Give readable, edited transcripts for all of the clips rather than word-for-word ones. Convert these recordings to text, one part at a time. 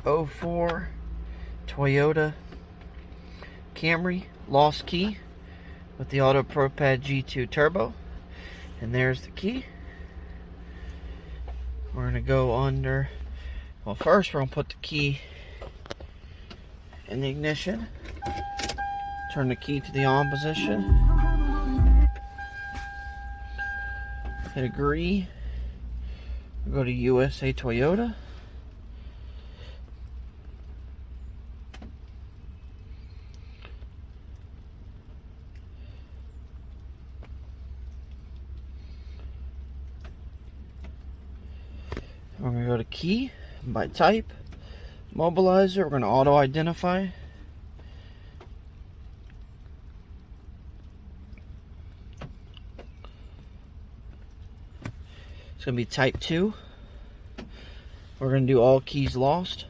04 Toyota Camry Lost Key with the AutoProPad G2 Turbo. And there's the key. We're going to go under, well, first we're going to put the key in the ignition. Turn the key to the on position. Hit agree. We'll go to USA Toyota. We're going to go to key by type, mobilizer. We're going to auto identify. It's going to be type 2. We're going to do all keys lost.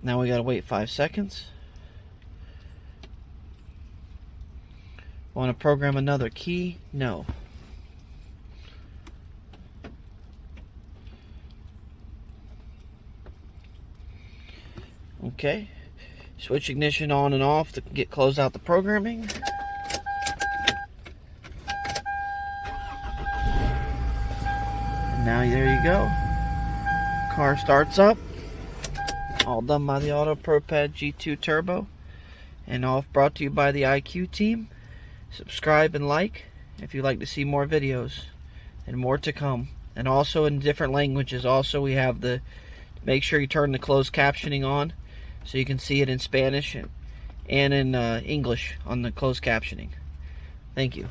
Now we got to wait 5 seconds. Want to program another key? No. Okay, switch ignition on and off to close out the programming. And now there you go. Car starts up. All done by the AutoProPad G2 Turbo. And all brought to you by the IQ team. Subscribe and like if you'd like to see more videos. And more to come. And also in different languages. Also we have the, make sure you turn the closed captioning on, so you can see it in Spanish and in English on the closed captioning. Thank you.